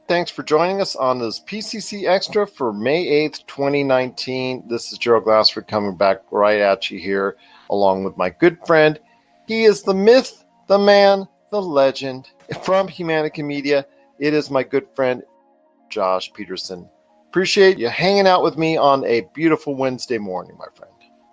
Thanks for joining us on this PCC Extra for May 8th, 2019. This is Gerald Glassford coming back right at you here, along with my good friend. He is the myth, the man, the legend. From Humanica Media, it is my good friend, Josh Peterson. Appreciate you hanging out with me on a beautiful Wednesday morning, my friend.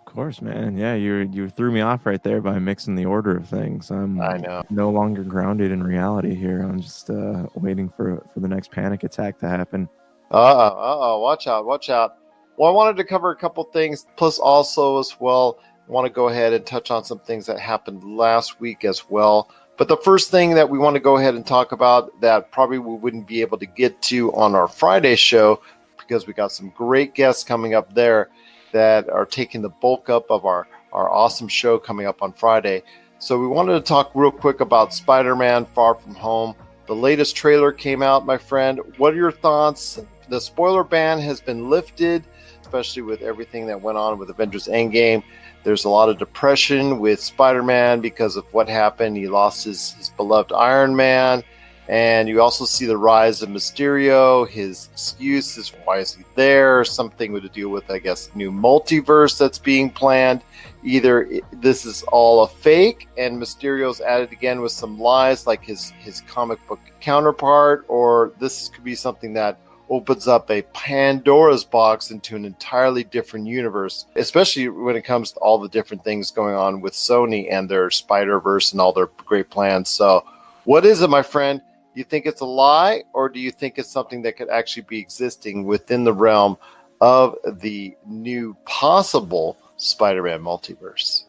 Of course, man. Yeah, you threw me off right there by mixing the order of things. I know. No longer grounded in reality here. I'm just waiting for the next panic attack to happen. Watch out. Well, I wanted to cover a couple things, plus also as well, I want to go ahead and touch on some things that happened last week as well. But the first thing that we want to go ahead and talk about that probably we wouldn't be able to get to on our Friday show, because we got some great guests coming up there that are taking the bulk up of our awesome show coming up on Friday. So we wanted to talk real quick about Spider-Man Far From Home. The latest trailer came out, my friend. What are your thoughts? The spoiler ban has been lifted, especially with everything that went on with Avengers Endgame. There's a lot of depression with Spider-Man because of what happened. He lost his beloved Iron Man. And you also see the rise of Mysterio. His excuse is why is he there? Something with to deal with, I guess, new multiverse that's being planned. Either this is all a fake and Mysterio's added again with some lies like his comic book counterpart, or this could be something that opens up a Pandora's box into an entirely different universe, especially when it comes to all the different things going on with Sony and their Spider-Verse and all their great plans. So what is it, my friend? Do you think it's a lie, or do you think it's something that could actually be existing within the realm of the new possible Spider-Man multiverse?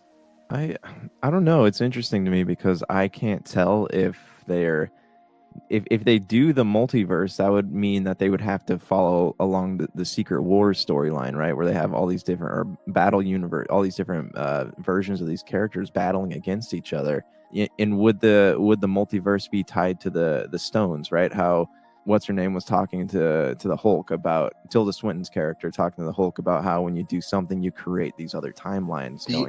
I don't know. It's interesting to me because I can't tell if if they do the multiverse, that would mean that they would have to follow along the Secret Wars storyline, right? Where they have all these different battle universe, all these different versions of these characters battling against each other. And would the multiverse be tied to the stones, right? How what's her name was talking to the Hulk about Tilda Swinton's character talking to the Hulk about how when you do something you create these other timelines. The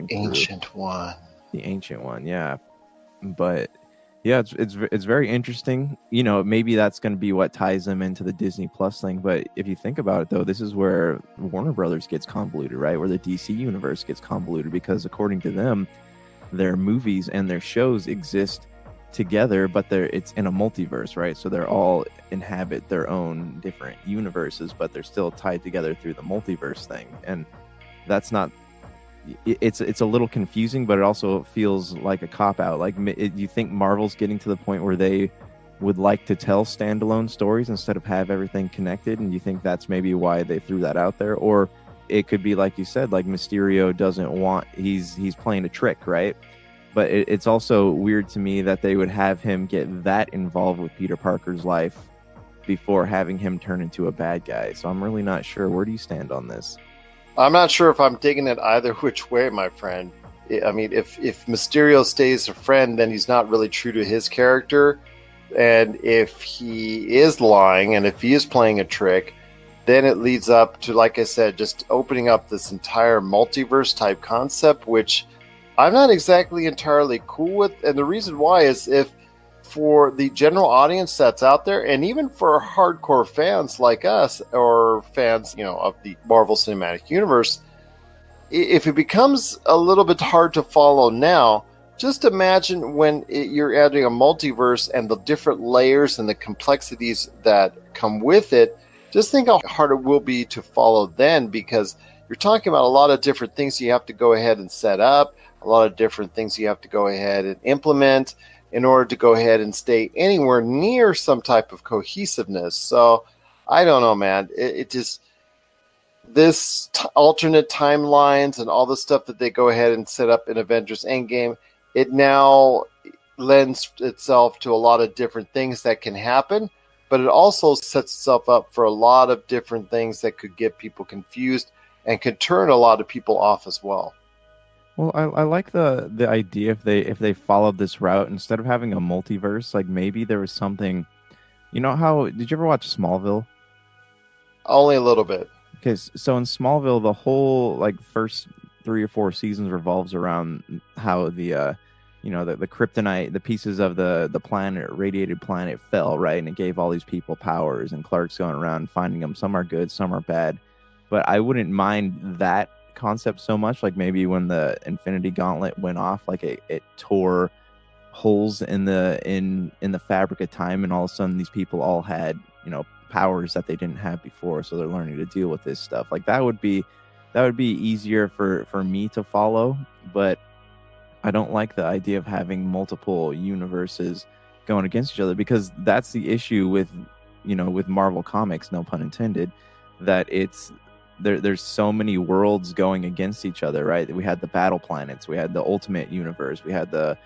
ancient one, yeah. But yeah, it's very interesting. You know, maybe that's going to be what ties them into the Disney Plus thing. But if you think about it, though, this is where Warner Brothers gets convoluted, right? Where the DC universe gets convoluted, because according to them, their movies and their shows exist together, but it's in a multiverse, right? So they're all inhabit their own different universes, but they're still tied together through the multiverse thing. And that's not. It's a little confusing, but it also feels like a cop-out. Like, you think Marvel's getting to the point where they would like to tell standalone stories instead of have everything connected, and you think that's maybe why they threw that out there? Or it could be, like you said, like Mysterio doesn't want, he's playing a trick, right? But it's also weird to me that they would have him get that involved with Peter Parker's life before having him turn into a bad guy. So I'm really not sure. Where do you stand on this? I'm not sure if I'm digging it either which way, my friend. I mean, if Mysterio stays a friend, then he's not really true to his character. And if he is lying and if he is playing a trick, then it leads up to, like I said, just opening up this entire multiverse type concept, which I'm not exactly entirely cool with. And the reason why is, if for the general audience that's out there, and even for hardcore fans like us, or fans, of the Marvel Cinematic Universe, if it becomes a little bit hard to follow now, just imagine when you're adding a multiverse and the different layers and the complexities that come with it. Just think how hard it will be to follow then, because you're talking about a lot of different things you have to go ahead and set up, a lot of different things you have to go ahead and implement in order to go ahead and stay anywhere near some type of cohesiveness. So I don't know, man. It just, this alternate timelines and all the stuff that they go ahead and set up in Avengers Endgame, it now lends itself to a lot of different things that can happen, but it also sets itself up for a lot of different things that could get people confused and could turn a lot of people off as well. Well, I like the idea if they followed this route, instead of having a multiverse, like maybe there was something. You know how, did you ever watch Smallville? Only a little bit. Okay, so in Smallville, the whole first 3 or 4 seasons revolves around how the the kryptonite, the pieces of the planet, radiated planet fell, right? And it gave all these people powers, and Clark's going around finding them. Some are good, some are bad. But I wouldn't mind that concept so much. Like maybe when the Infinity Gauntlet went off, like it tore holes in the fabric of time, and all of a sudden these people all had, powers that they didn't have before, so they're learning to deal with this stuff. Like that would be easier for me to follow. But I don't like the idea of having multiple universes going against each other, because that's the issue with Marvel Comics, no pun intended, that there's so many worlds going against each other, right? We had the battle planets, we had the Ultimate Universe, we had the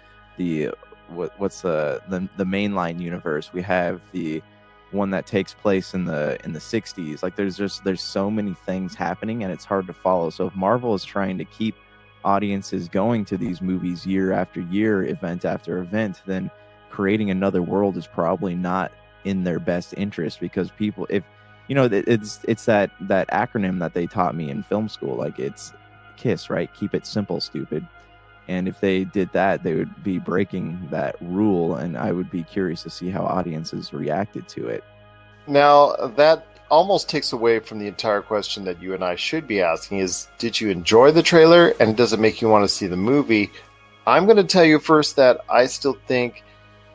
what's the mainline universe, we have the one that takes place in the 60s. Like there's so many things happening, and it's hard to follow. So if Marvel is trying to keep audiences going to these movies year after year, event after event, then creating another world is probably not in their best interest. Because people, if it's that acronym that they taught me in film school, like it's KISS, right? Keep it simple, stupid. And if they did that, they would be breaking that rule, and I would be curious to see how audiences reacted to it. Now, that almost takes away from the entire question that you and I should be asking is, did you enjoy the trailer, and does it make you want to see the movie? I'm going to tell you first that I still think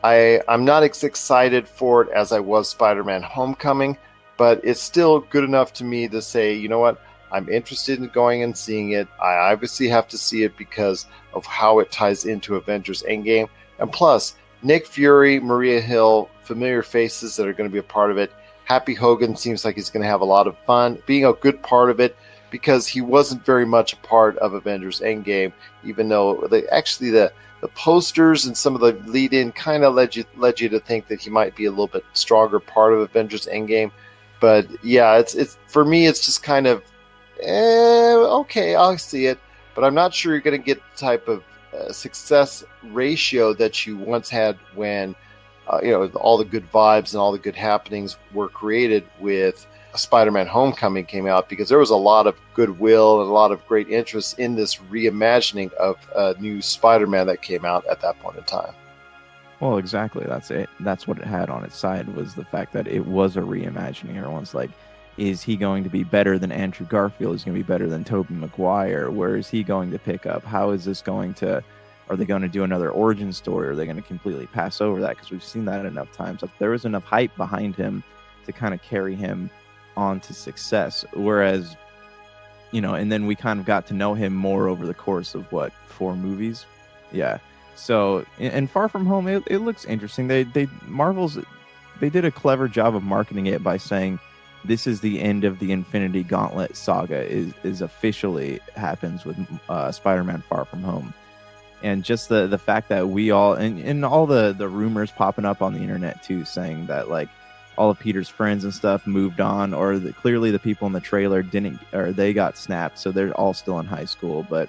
I'm not as excited for it as I was Spider-Man Homecoming, but it's still good enough to me to say, you know what, I'm interested in going and seeing it. I obviously have to see it because of how it ties into Avengers Endgame. And plus, Nick Fury, Maria Hill, familiar faces that are going to be a part of it. Happy Hogan seems like he's going to have a lot of fun being a good part of it, because he wasn't very much a part of Avengers Endgame, even though the posters and some of the lead-in kind of led you to think that he might be a little bit stronger part of Avengers Endgame. But yeah, it's for me, it's just kind of, okay, I'll see it, but I'm not sure you're going to get the type of success ratio that you once had when all the good vibes and all the good happenings were created with Spider-Man Homecoming came out, because there was a lot of goodwill and a lot of great interest in this reimagining of a new Spider-Man that came out at that point in time. Well, exactly. That's it. That's what it had on its side, was the fact that it was a reimagining. Everyone's like, is he going to be better than Andrew Garfield? Is he going to be better than Tobey Maguire? Where is he going to pick up? How is this going to... Are they going to do another origin story? Or are they going to completely pass over that? Because we've seen that enough times. Like, there was enough hype behind him to kind of carry him on to success. Whereas, and then we kind of got to know him more over the course of, 4 movies? Yeah. So, and Far From Home, it looks interesting. They did a clever job of marketing it by saying, this is the end of the Infinity Gauntlet saga, is officially happens with Spider-Man Far From Home. And just the fact that we all, and all the rumors popping up on the internet too, saying that like all of Peter's friends and stuff moved on, or clearly the people in the trailer didn't, or they got snapped, so they're all still in high school. But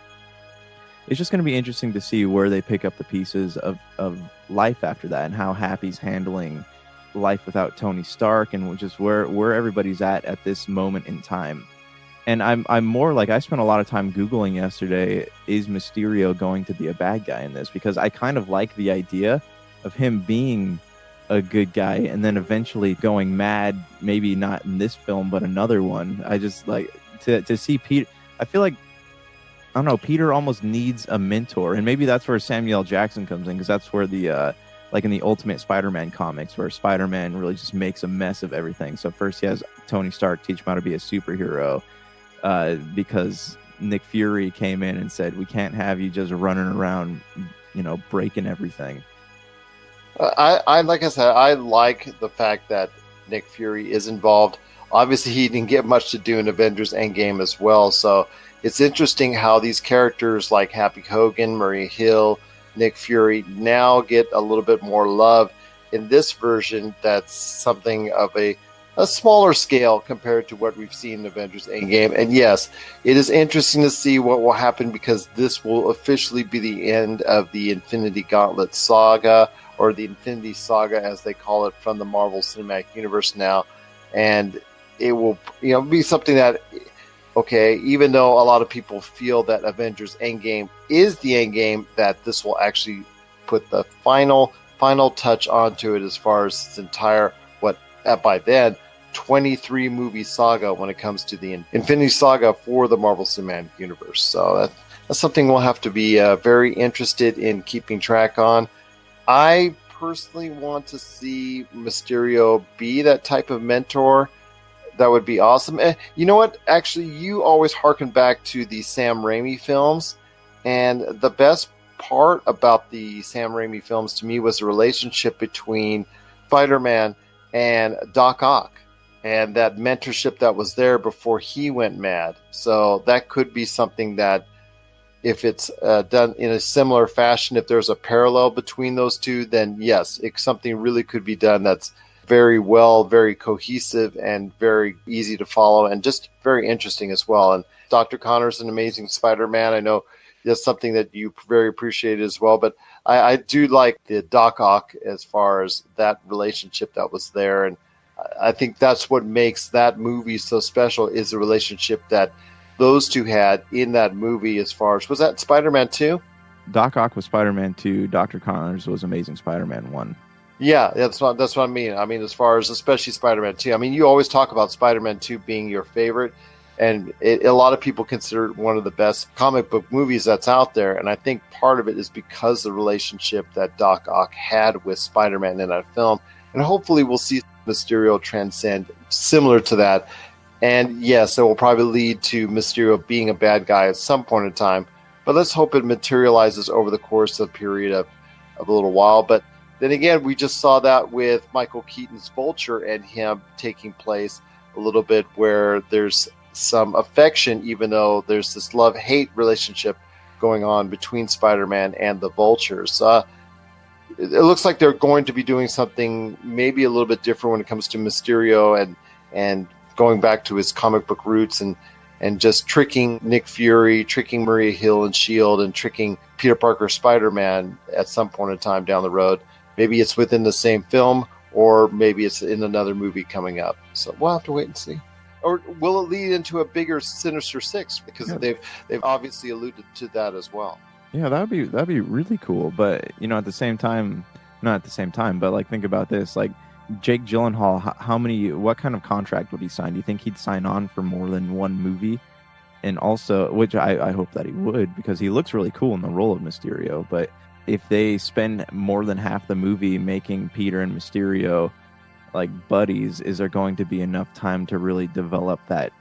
it's just going to be interesting to see where they pick up the pieces of life after that, and how Happy's handling life without Tony Stark, and just where everybody's at this moment in time. And I'm more like, I spent a lot of time Googling yesterday, is Mysterio going to be a bad guy in this? Because I kind of like the idea of him being a good guy and then eventually going mad, maybe not in this film, but another one. I just like to see Peter. I feel like, I don't know, Peter almost needs a mentor. And maybe that's where Samuel L. Jackson comes in, because that's where the... like in the Ultimate Spider-Man comics, where Spider-Man really just makes a mess of everything. So first he has Tony Stark teach him how to be a superhero, because Nick Fury came in and said, we can't have you just running around, breaking everything. I like I said, I like the fact that Nick Fury is involved. Obviously, he didn't get much to do in Avengers Endgame as well. So it's interesting how these characters like Happy Hogan, Maria Hill, Nick Fury now get a little bit more love in this version. That's something of a smaller scale compared to what we've seen in Avengers Endgame. And yes, it is interesting to see what will happen, because this will officially be the end of the Infinity Gauntlet saga, or the Infinity Saga as they call it from the Marvel Cinematic Universe now. And it will be something that, okay, even though a lot of people feel that Avengers Endgame is the Endgame, that this will actually put the final touch onto it as far as its entire, by then, 23 movie saga when it comes to the Infinity Saga for the Marvel Cinematic Universe. So that's something we'll have to be very interested in keeping track on. I personally want to see Mysterio be that type of mentor. That would be awesome. You know what? Actually, you always harken back to the Sam Raimi films, and the best part about the Sam Raimi films to me was the relationship between Spider-Man and Doc Ock, and that mentorship that was there before he went mad. So that could be something that, if it's done in a similar fashion, if there's a parallel between those two, then yes, something really could be done that's very well, very cohesive, and very easy to follow, and just very interesting as well. And Dr. Connor's an amazing Spider-Man. I know that's something that you very appreciate as well, but I do like the Doc Ock as far as that relationship that was there, and I think that's what makes that movie so special, is the relationship that those two had in that movie. As far as, was that Spider-Man 2? Doc Ock was Spider-Man 2. Dr. Connors was Amazing Spider-Man 1. Yeah, that's what I mean. I mean, as far as especially Spider-Man 2. I mean, you always talk about Spider-Man 2 being your favorite, and a lot of people consider it one of the best comic book movies that's out there. And I think part of it is because the relationship that Doc Ock had with Spider-Man in that film. And hopefully we'll see Mysterio transcend similar to that. And yes, it will probably lead to Mysterio being a bad guy at some point in time. But let's hope it materializes over the course of a period of a little while. But then again, we just saw that with Michael Keaton's Vulture and him taking place a little bit, where there's some affection, even though there's this love-hate relationship going on between Spider-Man and the Vultures. It looks like they're going to be doing something maybe a little bit different when it comes to Mysterio and going back to his comic book roots and just tricking Nick Fury, tricking Maria Hill and S.H.I.E.L.D., and tricking Peter Parker Spider-Man at some point in time down the road. Maybe it's within the same film, or maybe it's in another movie coming up. So we'll have to wait and see. Or will it lead into a bigger Sinister Six? Because they've obviously alluded to that as well. Yeah, that'd be really cool. But at the same time, not at the same time, but like, think about this: like, Jake Gyllenhaal, what kind of contract would he sign? Do you think he'd sign on for more than one movie? And also, which I hope that he would, because he looks really cool in the role of Mysterio. But if they spend more than half the movie making Peter and Mysterio like buddies, is there going to be enough time to really develop that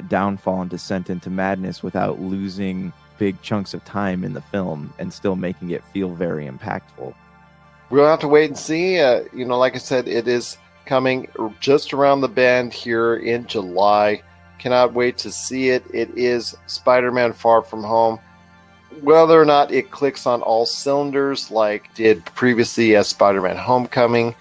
downfall and descent into madness without losing big chunks of time in the film and still making it feel very impactful? We'll have to wait and see. Like I said, it is coming just around the bend here in July. Cannot wait to see it. It is Spider-Man Far From Home. Whether or not it clicks on all cylinders like did previously as Spider-Man Homecoming,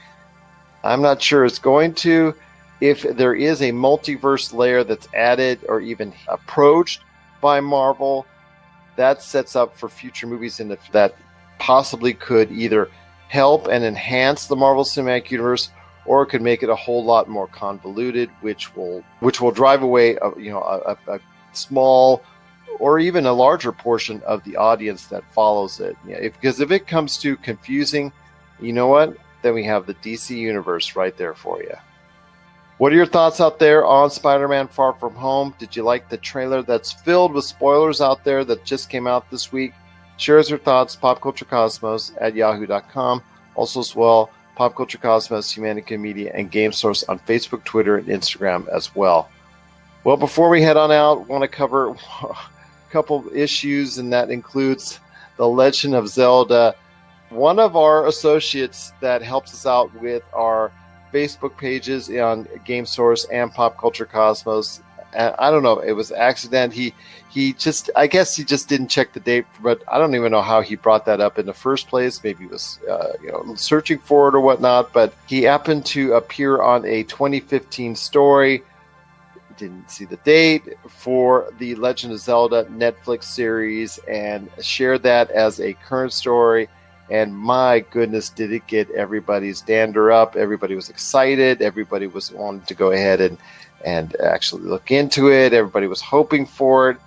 I'm not sure it's going to. If there is a multiverse layer that's added or even approached by Marvel, that sets up for future movies that possibly could either help and enhance the Marvel Cinematic Universe, or it could make it a whole lot more convoluted, which will drive away a small or even a larger portion of the audience that follows it. Because if it comes to confusing, you know what? Then we have the DC Universe right there for you. What are your thoughts out there on Spider-Man Far From Home? Did you like the trailer that's filled with spoilers out there that just came out this week? Share us your thoughts, popculturecosmos@yahoo.com. Also as well, Pop Culture Cosmos, Humanica Media, and Game Source on Facebook, Twitter, and Instagram as well. Well, before we head on out, I want to cover a couple of issues, and that includes The Legend of Zelda. One of our associates that helps us out with our Facebook pages on Game Source and Pop Culture Cosmos, and I don't know, it was accident. I guess he just didn't check the date, but I don't even know how he brought that up in the first place. Maybe he was searching for it or whatnot, but he happened to appear on a 2015 story. Didn't see the date for the Legend of Zelda Netflix series and shared that as a current story. And my goodness, did it get everybody's dander up. Everybody was excited. Everybody was wanting to go ahead and actually look into it. Everybody was hoping for it.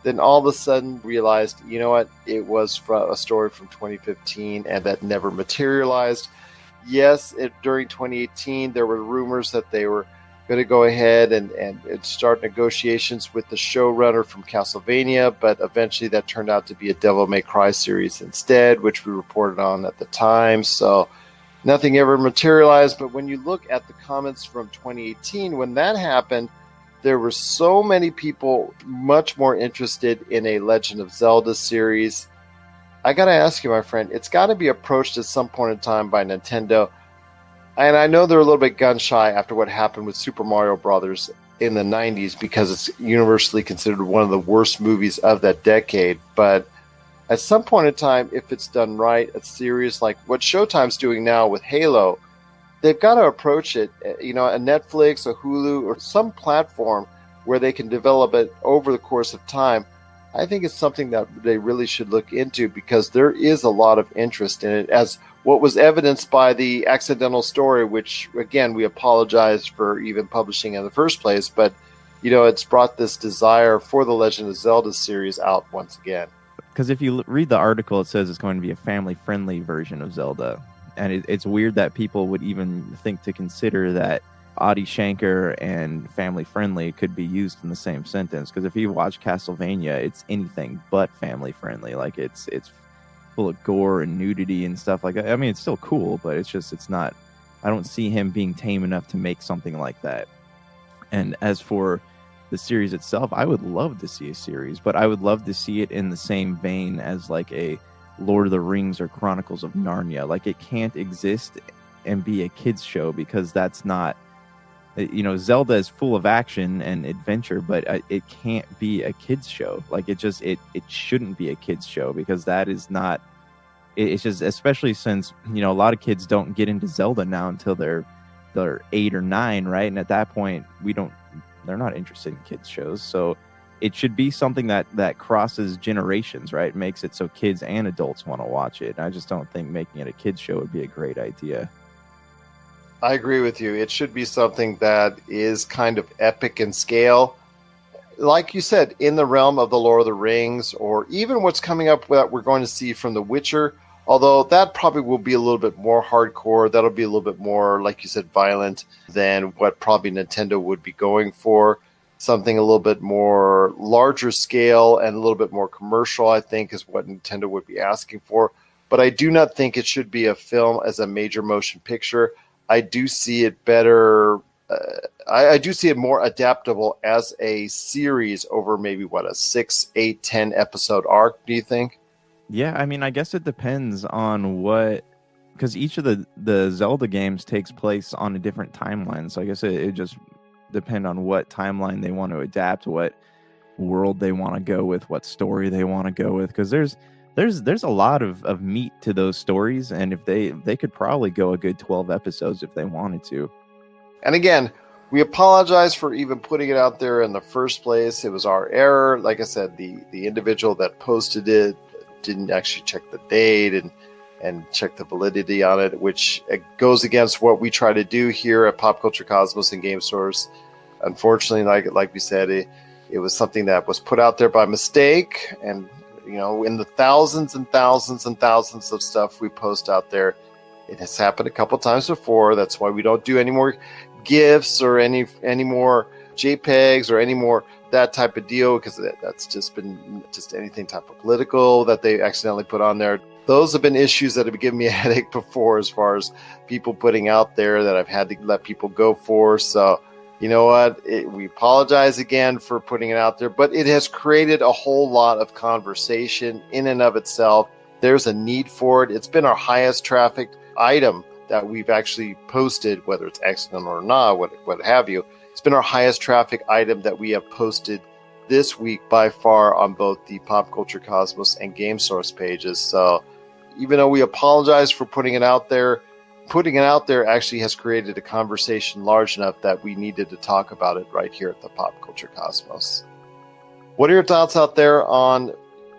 then all of a sudden realized, you know what, it was from a story from 2015 and that never materialized. Yes, during 2018, there were rumors that they were going to go ahead and start negotiations with the showrunner from Castlevania, but eventually that turned out to be a Devil May Cry series instead, which we reported on at the time. So nothing ever materialized. But when you look at the comments from 2018, when that happened, there were so many people much more interested in a Legend of Zelda series. I got to ask you, my friend, it's got to be approached at some point in time by Nintendo. And I know they're a little bit gun shy after what happened with Super Mario Brothers in the 90s, because it's universally considered one of the worst movies of that decade. But at some point in time, if it's done right, a series like what Showtime's doing now with Halo, they've got to approach it, a Netflix, a Hulu, or some platform where they can develop it over the course of time. I think it's something that they really should look into, because there is a lot of interest in it, as what was evidenced by the accidental story, which, again, we apologize for even publishing in the first place, but, it's brought this desire for the Legend of Zelda series out once again. Because if you read the article, it says it's going to be a family-friendly version of Zelda. And it's weird that people would even think to consider that Adi Shankar and family-friendly could be used in the same sentence. Because if you watch Castlevania, it's anything but family-friendly. Like, it's full of gore and nudity and stuff like that. I mean, it's still cool, but it's not... I don't see him being tame enough to make something like that. And as for the series itself, I would love to see a series, but I would love to see it in the same vein as like a Lord of the Rings or Chronicles of Narnia. Like, it can't exist and be a kids show, because that's not... Zelda is full of action and adventure, but it can't be a kids show. Like, it shouldn't be a kids show, because that is not... It's just, especially since, a lot of kids don't get into Zelda now until they're 8 or 9, right? And at that point, they're not interested in kids shows. So it should be something that crosses generations, right? Makes it so kids and adults want to watch it. I just don't think making it a kids show would be a great idea. I agree with you. It should be something that is kind of epic in scale. Like you said, in the realm of the Lord of the Rings, or even what's coming up that we're going to see from The Witcher, although that probably will be a little bit more hardcore. That'll be a little bit more, like you said, violent than what probably Nintendo would be going for. Something a little bit more larger scale and a little bit more commercial, I think, is what Nintendo would be asking for. But I do not think it should be a film as a major motion picture. I do see it better. I do see it more adaptable as a series over maybe a 6, 8, 10 episode arc. Do you think? Yeah, I mean, I guess it depends on what, because each of the Zelda games takes place on a different timeline. So I guess it just depend on what timeline they want to adapt, what world they want to go with, what story they want to go with. Because there's a lot of meat to those stories, and if they could probably go a good 12 episodes if they wanted to. And again, we apologize for even putting it out there in the first place. It was our error. Like I said, the individual that posted it didn't actually check the date and check the validity on it, which goes against what we try to do here at Pop Culture Cosmos and Game Source. Unfortunately, like we said, it was something that was put out there by mistake, and in the thousands and thousands and thousands of stuff we post out there, it has happened a couple times before. That's why we don't do any more GIFs or any more JPEGs or any more that type of deal, because that's just been anything type of political that they accidentally put on there. Those have been issues that have given me a headache before, as far as people putting out there that I've had to let people go for. So, you know what? We apologize again for putting it out there, but it has created a whole lot of conversation in and of itself. There's a need for it. It's been our highest trafficked item that we've actually posted, whether it's accidental or not, what have you. It's been our highest traffic item that we have posted this week by far on both the Pop Culture Cosmos and Game Source pages. So even though we apologize for putting it out there actually has created a conversation large enough that we needed to talk about it right here at the Pop Culture Cosmos. What are your thoughts out there on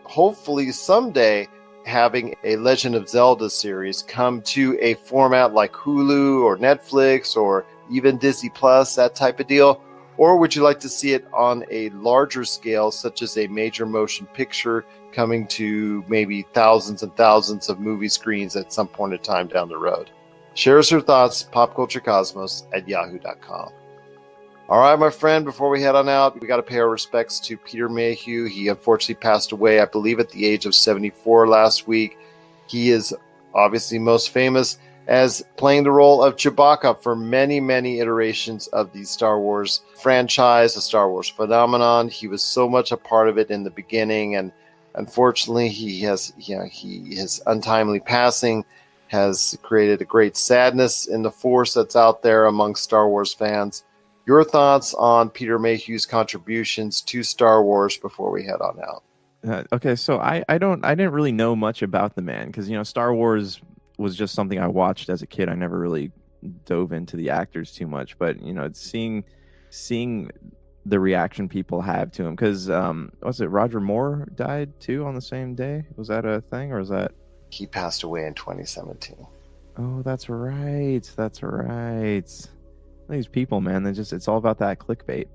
hopefully someday having a Legend of Zelda series come to a format like Hulu or Netflix or even Disney Plus, that type of deal? Or would you like to see it on a larger scale, such as a major motion picture coming to maybe thousands and thousands of movie screens at some point in time down the road? Share us your thoughts, popculturecosmos@yahoo.com. All right, my friend, before we head on out, we got to pay our respects to Peter Mayhew. He unfortunately passed away, I believe, at the age of 74 last week. He is obviously most famous as playing the role of Chewbacca for many, many iterations of the Star Wars franchise, the Star Wars phenomenon. He was so much a part of it in the beginning, and unfortunately, his untimely passing has created a great sadness in the force that's out there among Star Wars fans. Your thoughts on Peter Mayhew's contributions to Star Wars before we head on out? Okay, so I didn't really know much about the man because Star Wars was just something I watched as a kid. I never really dove into the actors too much, but seeing the reaction people have to him, because was it Roger Moore died too on the same day? Was that a thing, or was that? He passed away in 2017. Oh, that's right. These people, man, it's all about that clickbait.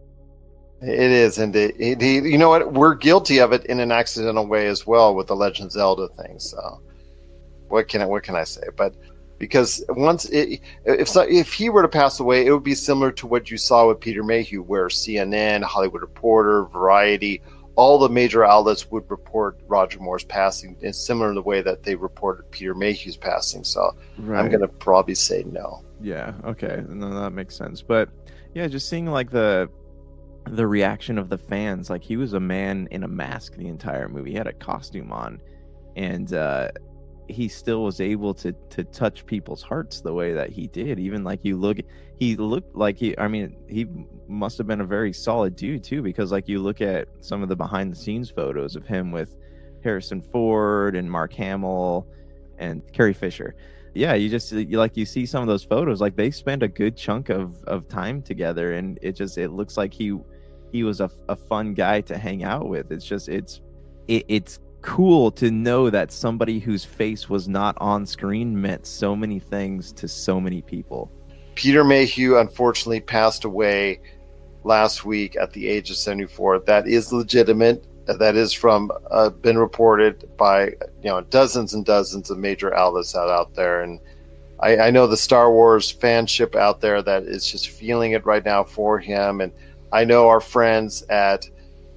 It is, and you know what? We're guilty of it in an accidental way as well with the Legend of Zelda thing. So, what can I say? But because if he were to pass away, it would be similar to what you saw with Peter Mayhew, where CNN, Hollywood Reporter, Variety, all the major outlets would report Roger Moore's passing, in similar to the way that they reported Peter Mayhew's passing. So, right. I'm going to probably say no. Yeah. Okay. No, that makes sense. But yeah, just seeing like the reaction of the fans, like he was a man in a mask the entire movie. He had a costume on, and he still was able to touch people's hearts the way that he did. Even like he looked like he must have been a very solid dude too, because like you look at some of the behind the scenes photos of him with Harrison Ford and Mark Hamill and Carrie Fisher. Yeah, you see some of those photos, like they spend a good chunk of time together, and it looks like he was a fun guy to hang out with. It's cool to know that somebody whose face was not on screen meant so many things to so many people. Peter Mayhew unfortunately passed away last week at the age of 74. That is legitimate. That is been reported by dozens and dozens of major outlets out there, and I know the Star Wars fanship out there that is just feeling it right now for him. And I know our friends at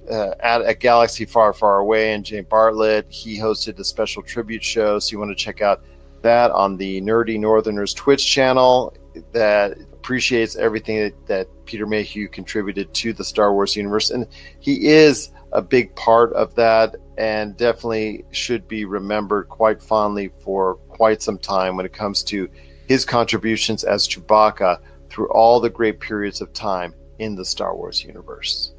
a Galaxy Far, Far Away, and Jay Bartlett, he hosted a special tribute show, so you want to check out that on the Nerdy Northerners Twitch channel that appreciates everything that Peter Mayhew contributed to the Star Wars universe. And he is a big part of that, and definitely should be remembered quite fondly for quite some time when it comes to his contributions as Chewbacca through all the great periods of time in the Star Wars universe.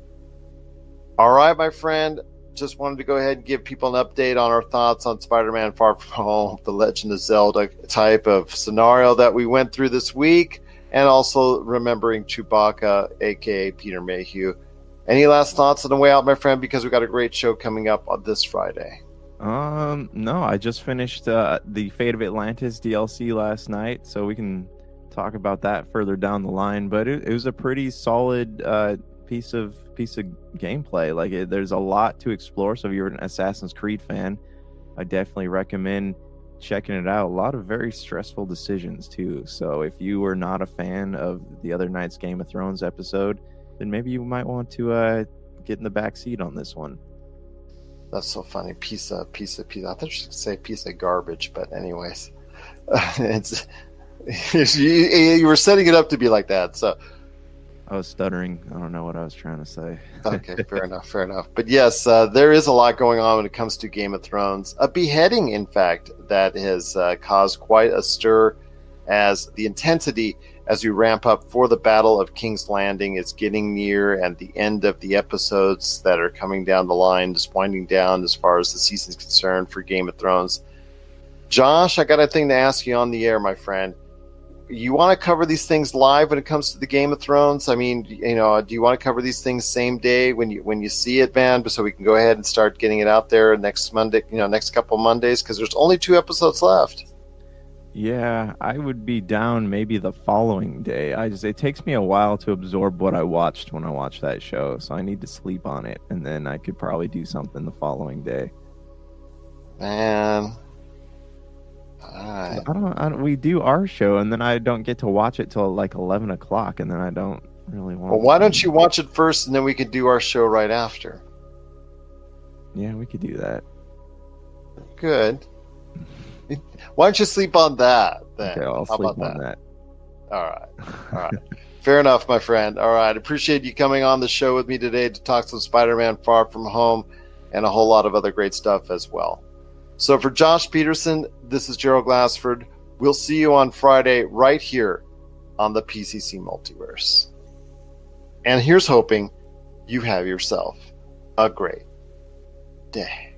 All right, my friend, just wanted to go ahead and give people an update on our thoughts on Spider-Man Far From Home, the Legend of Zelda type of scenario that we went through this week, and also remembering Chewbacca, aka Peter Mayhew. Any last thoughts on the way out, my friend? Because we got a great show coming up on this Friday. No, I just finished the Fate of Atlantis DLC last night, so we can talk about that further down the line. But it was a pretty solid piece of gameplay. Like there's a lot to explore. So if you're an Assassin's Creed fan, I definitely recommend checking it out. A lot of very stressful decisions too. So if you were not a fan of the other night's Game of Thrones episode, then maybe you might want to get in the back seat on this one. That's so funny. Piece of. I thought you should say piece of garbage, but anyways, you were setting it up to be like that. So I was stuttering. I don't know what I was trying to say. Okay, fair enough. But yes, there is a lot going on when it comes to Game of Thrones. A beheading, in fact, that has caused quite a stir, as the intensity as we ramp up for the Battle of King's Landing is getting near, and the end of the episodes that are coming down the line, just winding down as far as the season is concerned for Game of Thrones. Josh, I got a thing to ask you on the air, my friend. You want to cover these things live when it comes to the Game of Thrones? I mean, do you want to cover these things same day when you see it, man, so we can go ahead and start getting it out there next Monday, next couple Mondays, because there's only 2 episodes left. Yeah, I would be down maybe the following day. It takes me a while to absorb what I watched when I watch that show, so I need to sleep on it, and then I could probably do something the following day. Man. Alright. I don't. We do our show, and then I don't get to watch it till like 11 o'clock, and then I don't really want. Well, why don't you watch it first, and then we could do our show right after? Yeah, we could do that. Good. Why don't you sleep on that then? Okay, I'll sleep on that. All right. Fair enough, my friend. All right. Appreciate you coming on the show with me today to talk some Spider-Man Far From Home and a whole lot of other great stuff as well. So for Josh Peterson, this is Gerald Glassford. We'll see you on Friday right here on the PCC Multiverse. And here's hoping you have yourself a great day.